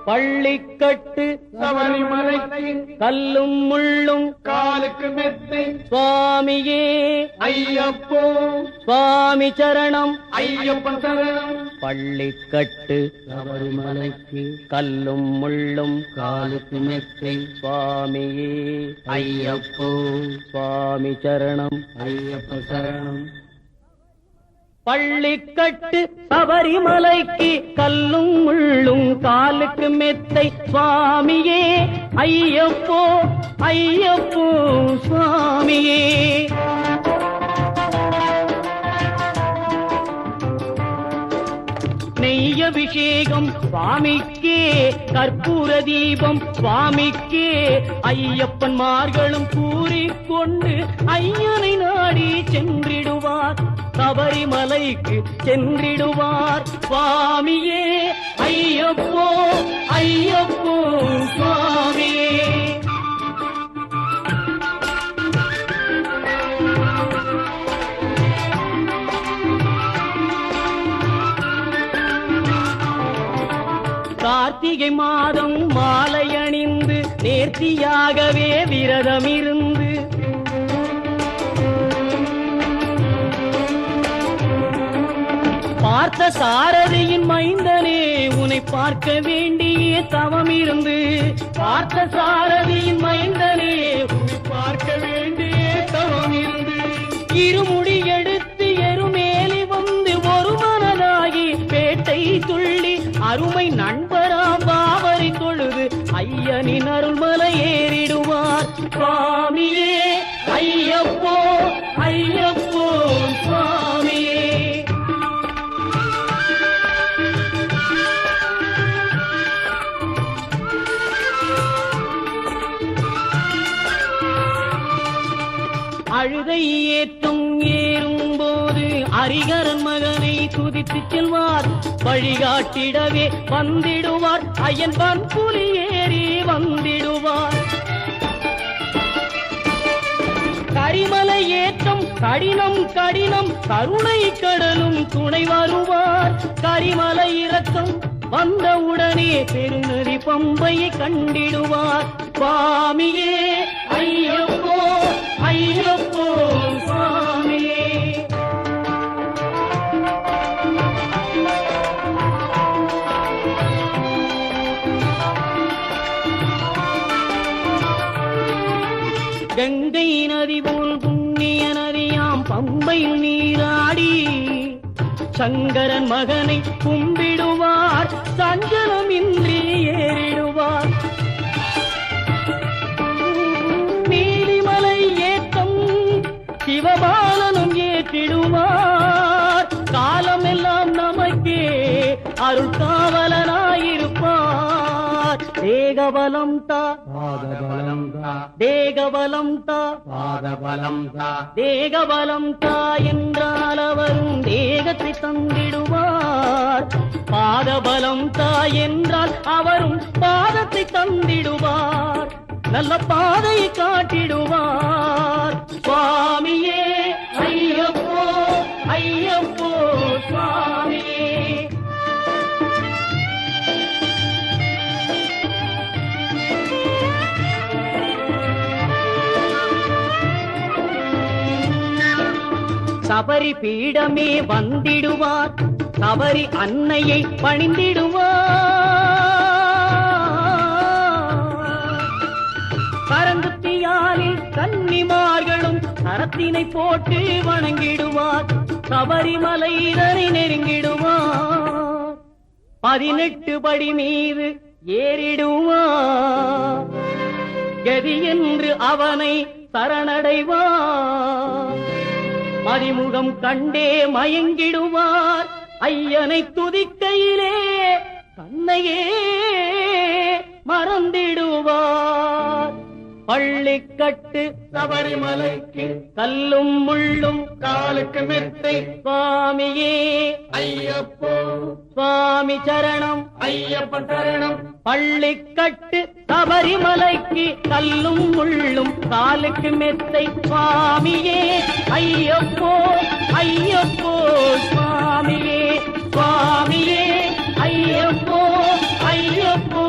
பள்ளிக்கட்டு சபரிமலைக்கு கல்லும் முள்ளும் காலுக்கு மெத்தை சுவாமியே ஐயப்போ சுவாமி சரணம் ஐயப்பன் சரணம். பள்ளிக்கட்டு சபரிமலைக்கு கல்லும் முள்ளும் காலுக்கு மெத்தை சுவாமியே ஐயப்போ சுவாமி சரணம் ஐயப்ப சரணம். பள்ளிக்கட்டு சபரிமலைக்கு கல்லும் முள்ளும் காலுக்கு மெத்தை சுவாமியே ஐயப்போ ஐயப்போ சுவாமியே. நெய்யபிஷேகம் சுவாமிக்கே கற்பூர தீபம் சுவாமிக்கே ஐயப்பன்மார்களும் கூறிக்கொண்டு ஐயனை நாடி சென்றிடுவார் சபரிமலைக்கு சென்றிடுவார் சுவாமியே ஐயப்போ ஐயப்போ சுவாமியே. கார்த்திகை மாதம் மாலை அணிந்து நேர்த்தியாகவே விரதமிருந்து பார்த்த சாரதியின் மைந்தனே உன்னை பார்க்க வேண்டிய தவம் இருந்து பார்த்த சாரதியின் மைந்தனே உன்னை பார்க்க வேண்டிய தவம் இருந்து இருமுடி எடுத்து எருமேலி வந்து ஒரு மனதாகி பேட்டை துள்ளி அருமை நண்பராம் பாவரை தொழுது ஐயனின் அருள்மலை ஏறிடுவார் சுவாமியே ஐயப்போ ஐயப்போ சுவாமியே. அழுதை ஏற்றும் ஏறும்போது அரிகரன் மகனை துதித்து செல்வார் வழிகாட்டிடவே வந்திடுவார் ஐயன் பன்புலி ஏறி வந்திடுவார். கரிமலை ஏற்றம் கடினம் கடினம் கருணை கடலும் துணை வருவார் கரிமலை இறக்கம் வந்தவுடனே பெருநதி பம்பையை கண்டிடுவார் சுவாமியே ஐயப்போ ஐயப்போ சுவாமியே. கங்கை நதி போல் புண்ணிய நதியாம் பம்பையில் நீராடி சங்கரன் மகனை கும்பிடுவார் சஞ்சலமின்றி ஏறிடுவார். நீலிமலை ஏற்றம் சிவபாலனும் ஏற்றிடுவார் காலமெல்லாம் நமக்கே அருள் காவலனாயிருப்பார். தேகபலம் தா பாதபலம் தா தேகபலம் தா பாதபலம் தா தேகபலம் தா என்றால் அவரும் தேகத்தை தந்திடுவார் பாதபலம் தா என்றால் அவரும் பாதத்தை தந்திடுவார் நல்ல பாதையை காட்டிடுவார் சுவாமியே ஐயப்போ ஐயப்போ சுவாமியே. சபரி பீடமே வந்திடுவார் சபரி அன்னையை பணிந்திடுவார். கரங்குத்தியாலில் கன்னிமார்களும் கரத்தினை போட்டு வணங்கிடுவார் சபரிமலை இதனை நெருங்கிடுவார் 18 படி மீது ஏறிடுவார் கதி என்று அவனை சரணடைவார். மதிமுகம் கண்டே மயங்கிடுவார் ஐயனை துதிக்கையிலே தன்னையே மறந்திடுவார். பள்ளிக்கட்டு சபரிமலைக்கு கல்லும் முள்ளும் காலுக்கு மெத்தை சுவாமியே ஐயப்போ சுவாமி சரணம் ஐயப்பன் சரணம். பள்ளிக்கட்டு சபரிமலைக்கு கல்லும் முள்ளும் காலுக்கு மெத்தை சுவாமியே ஐயப்போ ஐயப்போ சுவாமியே சுவாமியே ஐயப்போ ஐயப்போ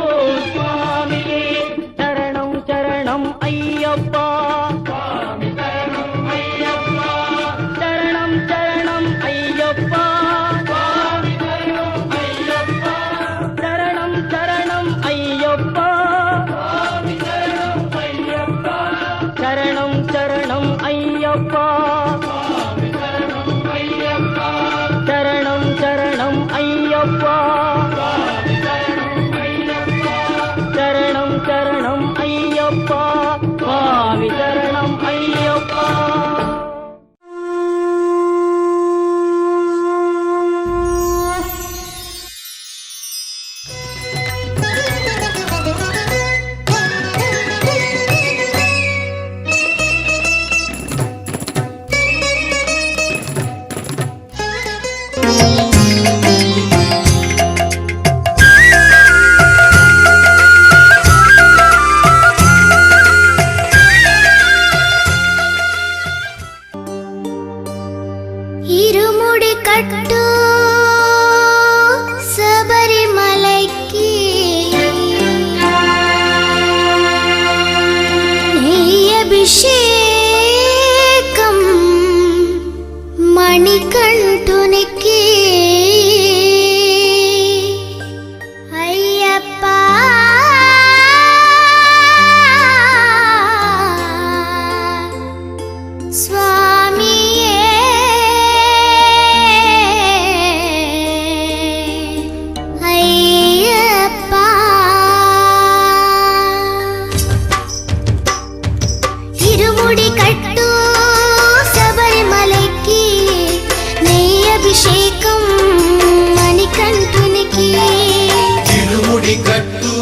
కట్టు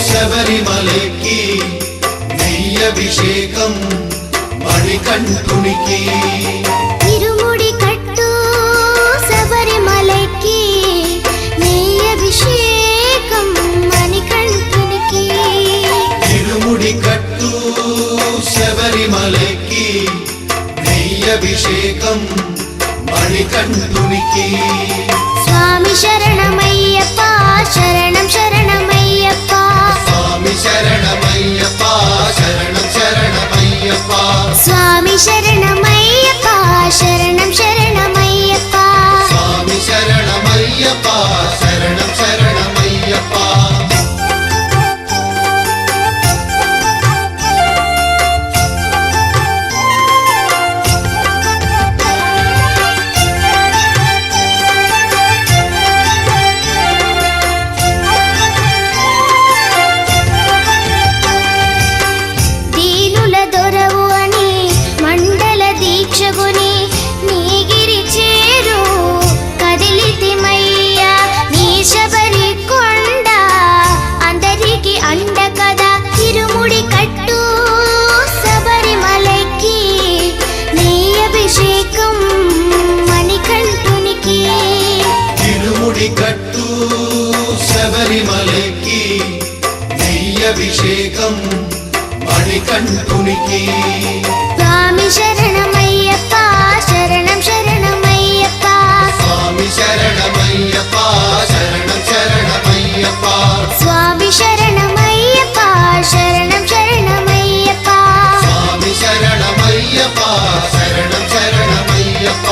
శబరిమలకి నెయ్యభిషేకం మణికంఠునికి ఇరుముడి కట్టు శబరిమలకి నెయ్యభిషేకం మణికంఠునికి ఇరుముడి కట్టు శబరిమలకి నెయ్యభిషేకం మణికంఠునికి స్వామి శరణమయ్యప్ప శరణం శరణమయ్యప్ప స్వామి శరణమయ్యప్ప శరణం శరణమయ్యప్ప స్వామి శరణమయ్యప్ప శరణం శరణమయ్యప్ప స్వామి శరణమయ్యప్ప శరణం శరణమయ్యప్ప దీనుల దొరవు అని మండల దీక్షగుని నీగిరి చేరు కదిలితిమయ్యా నీ శబరి కొండ అందరికి అండ కదా ఇరుముడి కట్టు శబరిమలకి నీ అభిషేకం మణికంఠునికి ఇరుముడి కట్టు శబరిమలకి నెయ్యభిషేకం మణికంఠునికి స్వామి శరణమయ్యప్ప శరణం శరణమయ్యప్ప స్వామి శరణమయ్యప్ప శరణం శరణమయ్యప్ప స్వామి శరణమయ్యప్ప శరణం శరణమయ్యప్ప స్వామి శరణమయ్యప్ప శరణం శరణమయ్యప్ప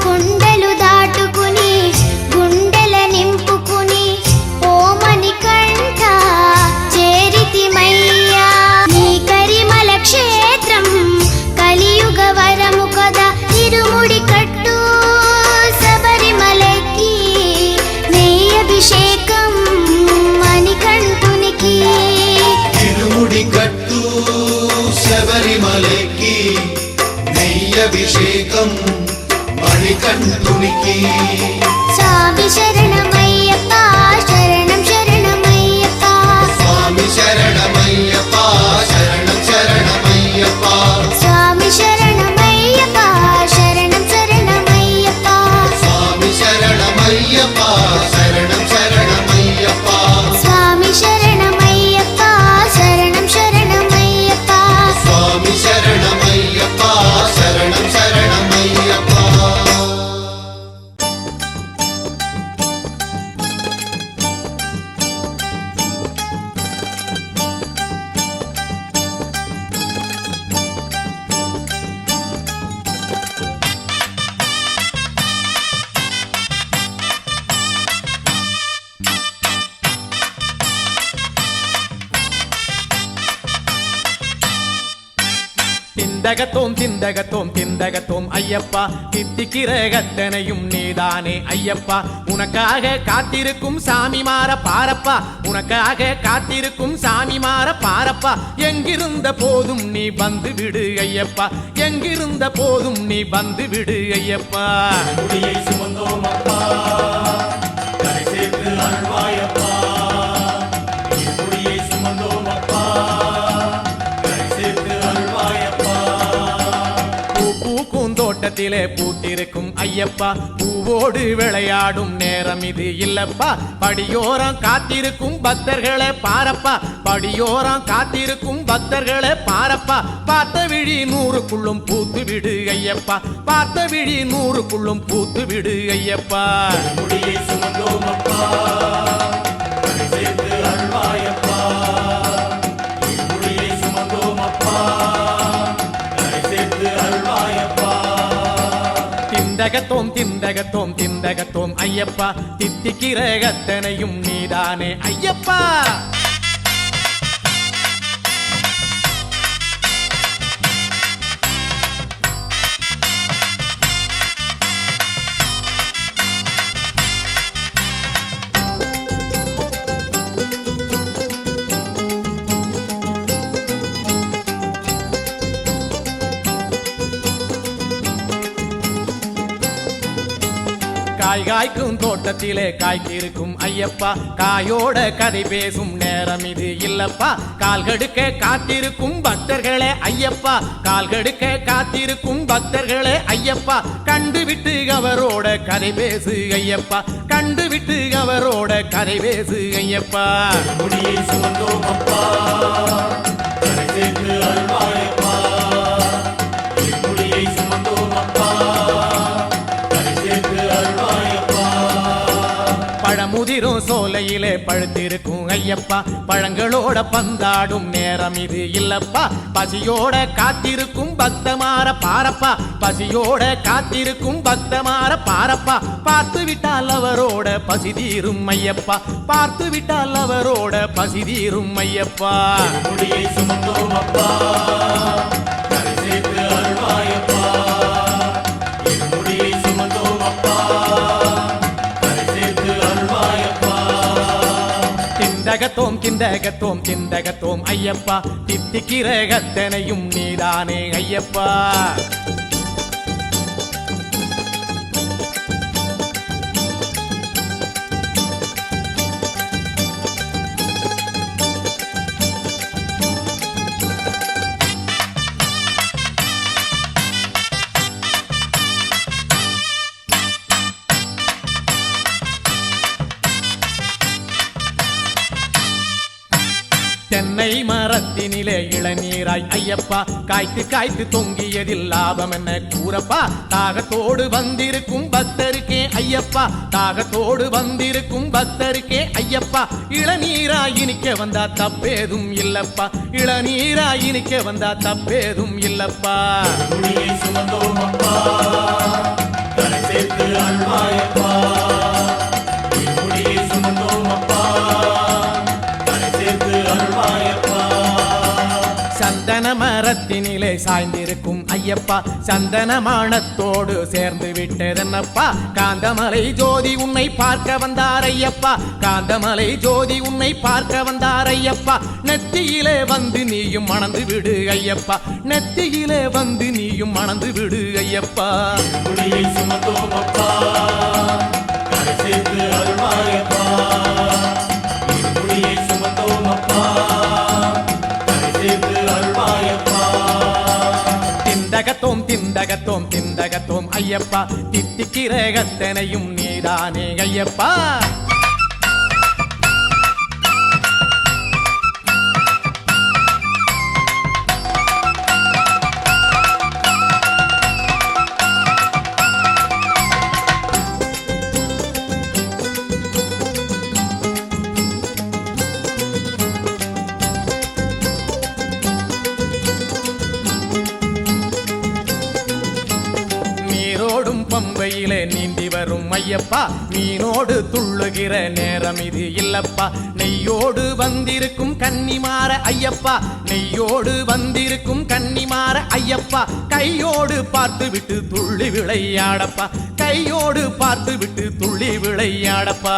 కొండలు దాటుకుని గుండెల నింపుకుని ఓమని కంఠ చేరితిమయ్యా నీ కరిమల క్షేత్రం కలియుగ వరము కదా ఇరుముడి కట్టు శబరిమలకి నెయ్యభిషేకం మణికంఠునికి ఇరుముడి కట్టు శబరిమలకి నెయ్యభిషేకం మణికంఠునికి స్వామి శరణమయ్యప్ప శరణం శరణమయ్యప్ప స్వామి శరణమయ్యప్ప శరణం శరణమయ్యప్ప స్వామి శరణమయ్యప్ప శరణం శరణమయ్యప్ప స్వామి శరణమయ్యప్ప శరణం శరణమయ్యప్ప స్వామి శరణమయ్యప్ప శరణం శరణమయ్యప్ప స్వామి శరణమయ్యప్ప శరణం శరణమయ్యప్ప திந்தகத்தோம் திந்தகத்தோம் திந்தகத்தோம் ஐயப்பா தித்திக்கிற கத்தனையும் நீதானே ஐயப்பா உனக்காக காத்திருக்கும் சாமி மாற பாரப்பா உனக்காக காத்திருக்கும் சாமி மாற பாரப்பா எங்கிருந்த போதும் நீ வந்து விடு ஐயப்பா எங்கிருந்த போதும் நீ வந்து விடு ஐயப்பா முடியை சுமந்தோம் அப்பா கரை சேர்த்து அருள்வாயப்பா முடியை சுமந்தோம் அப்பா தோட்டத்திலே பூத்திருக்கும் ஐயப்பா பூவோடு விளையாடும் நேரம் இது இல்லப்பா படியோரம் காத்திருக்கும் பக்தர்களை பாரப்பா படியோரம் காத்திருக்கும் பக்தர்களை பாரப்பா பார்த்த விழி 100க்குள்ளும் பூத்து விடு ஐயப்பா பார்த்த விழி 100க்குள்ளும் பூத்து விடு ஐயப்பா முடியை சுமந்தோம் அப்பா கரை சேர்த்து அருள்வாயப்பா முடியை சுமந்தோம் அப்பா கரை சேர்த்து அருள்வாயப்பா திந்தகத்தோம் திந்தகத்தோம் திந்தகத்தோம் ஐயப்பா தித்திக்கிற கத்தனையும் நீதானே ஐயப்பா காய் காய்க்கும் தோட்டத்திலே காய்க்கிருக்கும் ஐயப்பா காயோட கதை பேசும் நேரம் இது இல்லப்பா கால்கடுக்க காத்திருக்கும் பக்தர்களே ஐயப்பா கால்கடுக்க காத்திருக்கும் பக்தர்களே ஐயப்பா கண்டுவிட்டு அவரோட கதை பேசு ஐயப்பா கண்டுவிட்டு அவரோட கதை பேசு ஐயப்பா முடியை சுமந்தோம் அப்பா கரை சேர்த்து அருள்வாயப்பா முடியை சுமந்தோம் அப்பா கரை சேர்த்து அருள்வாயப்பா பழமுதிரும் சோலையிலே பழுத்திருக்கும் ஐயப்பா பழங்களோட பந்தாடும் நேரம் இது இல்லப்பா பசியோட காத்திருக்கும் பக்தமார பாரப்பா பசியோட காத்திருக்கும் பக்தமார பாரப்பா பார்த்து விட்டால் அவரோட பசி தீரும் ஐயப்பா பார்த்து விட்டால் அவரோட பசி தீரும் ஐயப்பா முடியை சுமந்தோம் அப்பா கரை சேர்த்து அருள்வாயப்பா முடியை சுமந்தோம் அப்பா கரை சேர்த்து அருள்வாயப்பா திண்டகத்தோம் திண்டகத்தோம் ஐயப்பா தித்திக்கிற கத்தனையும் நீதானே ஐயப்பா தென்னை மரத்தினிலே இளநீராய் ஐயப்பா காய்த்து காய்த்து தொங்கியதில் லாபம் என்ன கூறப்பா தாகத்தோடு வந்திருக்கும் பக்தருக்கே ஐயப்பா தாகத்தோடு வந்திருக்கும் பக்தருக்கே ஐயப்பா இளநீராய் இனிக்க வந்தா தப்பேதும் இல்லப்பா இளநீராய் இனிக்க வந்தா தப்பேதும் இல்லப்பா முடியை சுமந்தோம் அப்பா கரை சேர்த்து அருள்வாயப்பா முடியை சுமந்தோம் அப்பா கரை சேர்த்து அருள்வாயப்பா சந்தன மரத்தினிலே சாய்ந்திருக்கும் ஐயப்பா சந்தனமானத்தோடு சேர்ந்து விட்டதென்னப்பா காந்தமலை ஜோதி உன்னை பார்க்க வந்தார் ஐயப்பா காந்தமலை ஜோதி உன்னை பார்க்க வந்தார் ஐயப்பா நெத்தியிலே வந்து நீயும் மணந்து விடு ஐயப்பா நெத்தியிலே வந்து நீயும் மணந்து விடு ஐயப்பா முடியை சுமந்தோம் அப்பா கரை சேர்த்து அருள்வாயப்பா முடியை சுமந்தோம் அப்பா கரை சேர்த்து அருள்வாயப்பா திண்டகத்தோம் ஐயப்பா தித்திக்கிற கத்தனையும் நீதானே ஐயப்பா நீரோடும் பம்பையிலே நீந்தி வரும் ஐயப்பா மீனோடு துள்ளுகிற நேரம் இது இல்லப்பா நெய்யோடு வந்திருக்கும் கன்னிமார ஐயப்பா நெய்யோடு வந்திருக்கும் கன்னிமார ஐயப்பா கையோடு பார்த்து விட்டு துள்ளி விளையாடப்பா கையோடு பார்த்து விட்டு துள்ளி விளையாடப்பா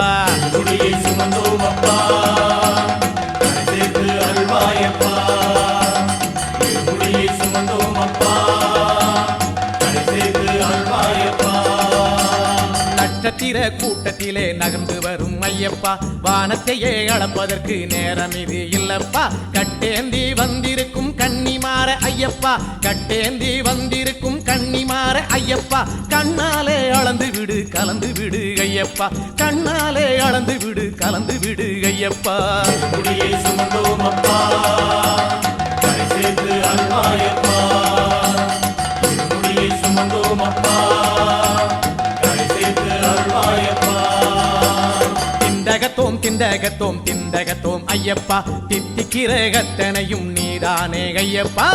முடியை சுமந்தோம் அப்பா கரை சேர்த்து அருள்வாயப்பா முடியை சுமந்தோம் அப்பா கரை சேர்த்து அருள்வாயப்பா நட்சத்திர கூட்டத்திலே நகர்ந்து வரும் ஐயப்பா வானத்தையே அளப்பதற்கு நேரம் இது இல்லப்பா கட்டேந்தி வந்திருக்கும் கன்னிமார ஐயப்பா கட்டேந்தி வந்திருக்கும் கன்னிமார ஐயப்பா கண்ணாலே அளந்து விடு கலந்து விடு ஐயப்பா கண்ணாலே அளந்து விடு கலந்து விடு ஐயப்பா முடியை சுமந்தோம் அப்பா கரை சேர்த்து அருள்வாயப்பா முடியை சுமந்தோம் அப்பா கரை சேர்த்து அருள்வாயப்பா திண்டகத்தோம் ஐயப்பா தித்திக்கிற கத்தனையும் நீதானே ஐயப்பா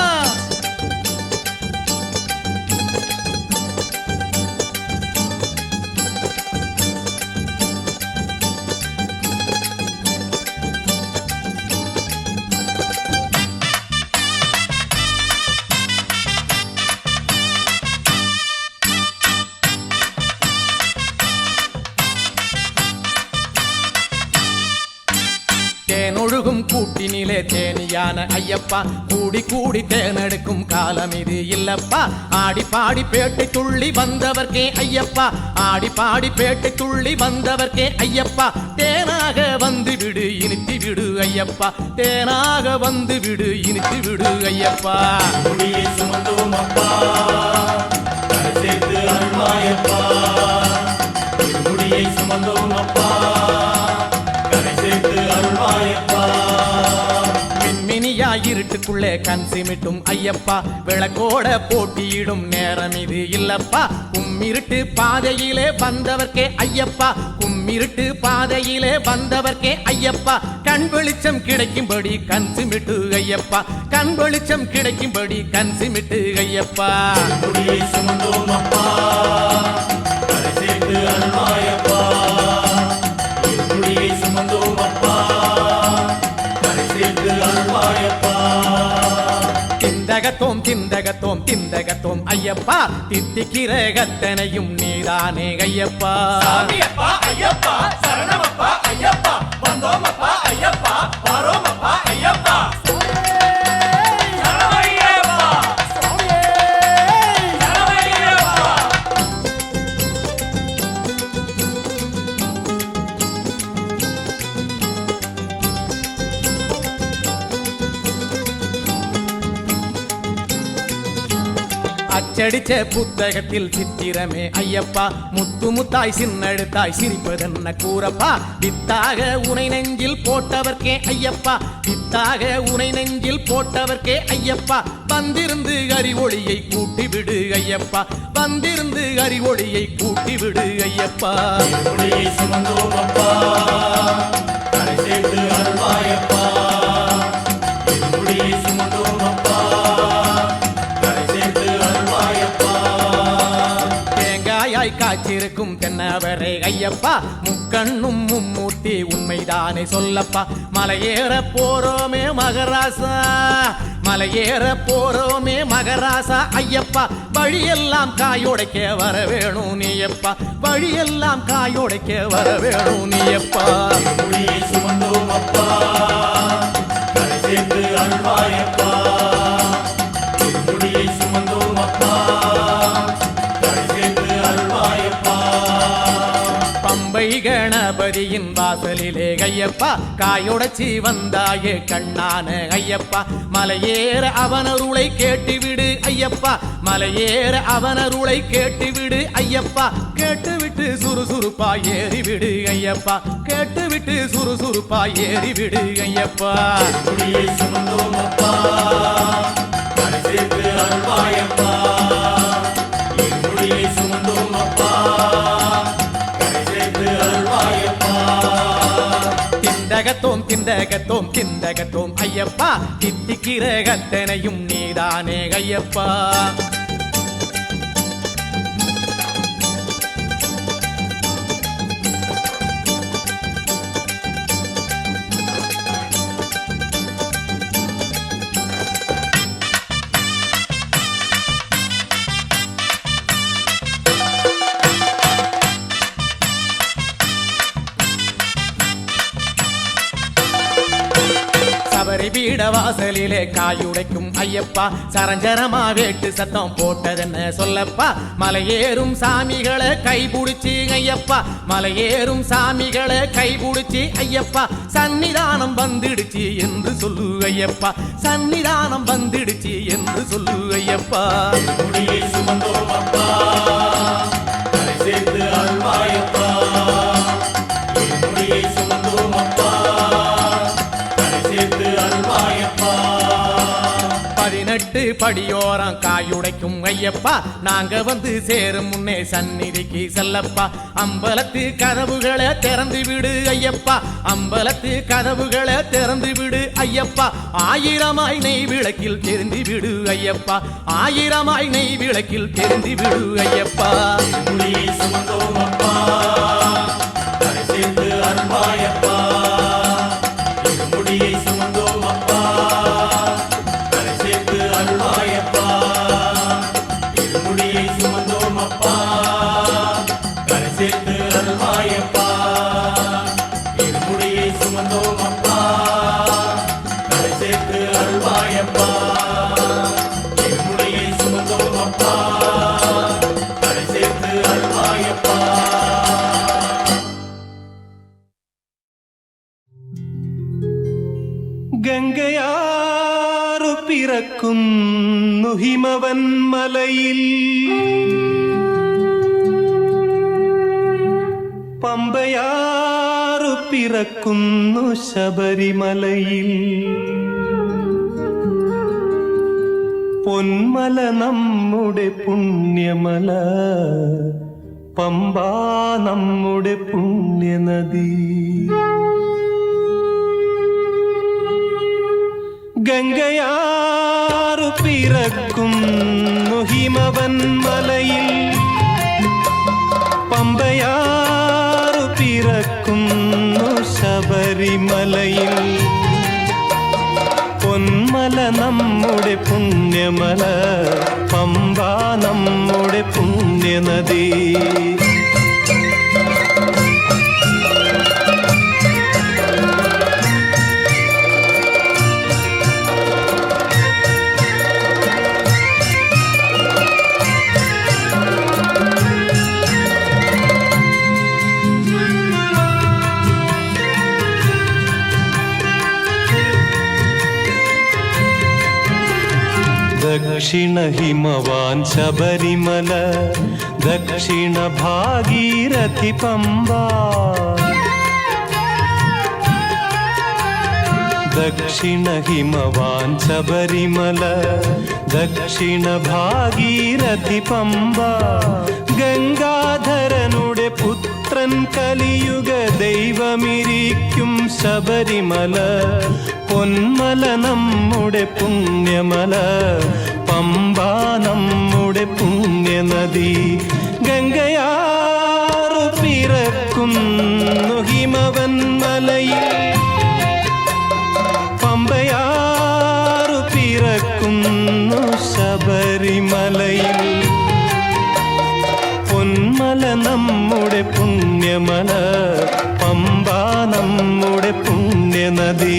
தேனொழு ஒழுகும் கூட்டினிலே தேனியான ஐயப்பா கூடி கூடி தேனெடுக்கும் காலம் இது இல்லப்பா ஆடி பாடி பேட்டை துள்ளி வந்தவர்க்கே ஐயப்பா ஆடி பாடி பேட்டை துள்ளி வந்தவர்க்கே ஐயப்பா தேனாக வந்து விடு இனித்து விடு ஐயப்பா தேனாக வந்து விடு இனித்து விடு ஐயப்பா முடியை சுமந்தோம் அப்பா கரை சேர்த்து அருள்வாயப்பா முடியை சுமந்தோம் அப்பா கரை சேர்த்து அருள்வாயப்பா மின்மினியா இருட்டுக்குள்ளே கண் சிமிட்டும் ஐயப்பா விளக்கோட போட்டியிடும் நேரம் இது இல்லப்பா கும்மிருட்டு பாதையிலே வந்தவர்க்கே ஐயப்பா கும்மிருட்டு பாதையிலே வந்தவர்க்கே ஐயப்பா கண் வெளிச்சம் கிடைக்கும்படி கண் சிமிட்டு ஐயப்பா கண் வெளிச்சம் கிடைக்கும்படி கண் சிமிட்டு ஐயப்பா முடியை சுமந்தோம் அப்பா கரை சேர்த்து அருள்வாயப்பா முடியை சுமந்தோம் அப்பா கரை சேர்த்து அருள்வாயப்பா திந்தகத்தோம் திந்தகத்தோம் திந்தகத்தோம் ஐயப்பா தித்திக்கிற கத்தனையும் நீதானே ஐயப்பா சாமியப்பா ஐயப்பா சரணமப்பா ஐயப்பா வந்தோமப்பா ஐயப்பா வரோமப்பா ஐயப்பா சரணமையப்பா சரணமையப்பா அச்சடிச்ச புத்தகத்தில் சித்திரமே ஐயப்பா முத்து முத்தாய் சின்னெழுத்தாய் சிரிப்பதென்ன கூறப்பா வித்தாக உனை நெஞ்சில் போட்டவர்க்கே ஐயப்பா வித்தாக உனை நெஞ்சில் போட்டவர்க்கே ஐயப்பா வந்திருந்து அறிவொளியை கூட்டிவிடு ஐயப்பா வந்திருந்து அறிவொளியை கூட்டிவிடு ஐயப்பா முடியை சுமந்தோம் அப்பா கரை சேர்த்து அருள்வாயப்பா முடியை சுமந்தோம் அப்பா கரை சேர்த்து அருள்வாயப்பா தேங்காயாய் காய்ச்சிருக்கும் தென்னவரே ஐயப்பா முக்கண்ணும் மும்மூர்த்தி உண்மைதானே சொல்லப்பா மலையேற போறோமே மகராசா மலையேற போறோமே மகராசா ஐயப்பா வழியெல்லாம் காயோடைக்க வர வேணும் நீயப்பா வழியெல்லாம் காயோடைக்க வர வேணும் நீயப்பா முடியை சுமந்தோம் அப்பா கரை சேர்த்து அருள்வாயப்பா முடியை சுமந்தோம் அப்பா கரை சேர்த்து அருள்வாயப்பா பம்பை கணபதியின் வாசலிலே ஐயப்பா காயுடைச்சி வந்தாயே கண்ணான ஐயப்பா மலையேற அவனருளை கேட்டுவிடு ஐயப்பா மலையேற அவனருளை கேட்டுவிடு ஐயப்பா கேட்டுவிட்டு சுறுசுறுப்பா ஏறிவிடு ஐயப்பா கேட்டுவிட்டு சுறுசுறுப்பா ஏறிவிடு ஐயப்பா முடியை சுமந்தோம் அப்பா கரை சேர்த்து அருள்வாயப்பா முடியை சுமந்தோம் அப்பா கரை சேர்த்து அருள்வாயப்பா திந்தகத்தோம் திந்தகத்தோம் திந்தகத்தோம் ஐயப்பா தித்திக்கிற கத்தனையும் நீதானே ஐயப்பா சபரி பீட வாசலிலே காயுடைக்கும் ஐயப்பா சரஞ்சரமா வேட்டு சத்தம் போட்டதென்ன சொல்லப்பா மலையேறும் சாமிகளை கைபிடிச்சி ஐயப்பா மலையேறும் சாமிகளை கைபிடிச்சி ஐயப்பா சன்னிதானம் வந்துடுச்சு என்று சொல்லு ஐயப்பா சன்னிதானம் வந்துடுச்சு என்று சொல்லு ஐயப்பா முடியை சுமந்தோம் அப்பா கரை சேர்த்து அருள்வாயப்பா முடியை சுமந்தோம் அப்பா கரை சேர்த்து அருள்வாயப்பா 18 படியோரம் காயுடைக்கும் ஐயப்பா நாங்க வந்து சேரும் முன்னே சந்நிதிக்கு செல்லப்பா அம்பலத்து கதவுகளை திறந்து விடு ஐயப்பா அம்பலத்து கதவுகளை திறந்து விடு ஐயப்பா ஆயிரமாய் நெய் விளக்கில் தெரிந்து விடு ஐயப்பா ஆயிரமாய் நெய் விளக்கில் தெரிந்து விடு ஐயப்பா முடியை சுமந்தோம் அப்பா கரை சேர்த்து அருள்வாயப்பா முடியை சுமந்தோம் அப்பா கரை சேர்த்து அருள்வாயப்பா முடியை சுமந்தோம் அப்பா கரை சேர்த்து அருள்வாயப்பா முடியை சுமந்தோம் அப்பா ഗംഗയാറു പിറക്കുന്നു ഹിമവൻ മലയിൽ, പമ്പയാറു പിറക്കുന്നു ശബരിമലയിൽ. പൊന്മല നമ്മുടെ പുണ്യമല, പമ്പ നമ്മുടെ പുണ്യനദി. ഗംഗയാറു പിറക്കുന്നു ഹിമവൻ മലയിൽ, പമ്പയാറു പിറക്കുന്നു ശബരിമലയിൽ. പൊന്മല നമ്മുടെ പുണ്യമല, പമ്പ നമ്മുടെ പുണ്യനദി. ദക്ഷിണ ഹിമവാൻ ശബരിമല, ദക്ഷിണ ഭാഗീരഥി പമ്പ. ദക്ഷിണ ഹിമവാൻ ശബരിമല, ദക്ഷിണ ഭാഗീരഥി പമ്പ. ഗംഗാധരനുടെ പുത്രൻ കലിയുഗ ദൈവമിരിക്കും ശബരിമല. പൊന്മല നമ്മുടെ പുണ്യമല, പമ്പ നമ്മുടെ പുണ്യനദി. ഗംഗയാറു പിറക്കുന്നു ഹിമവൻ മലയിൽ, പമ്പയാറു പിറക്കുന്നു ശബരിമലയിൽ. പൊന്മല നമ്മുടെ പുണ്യമല, പമ്പ നമ്മുടെ പുണ്യനദി.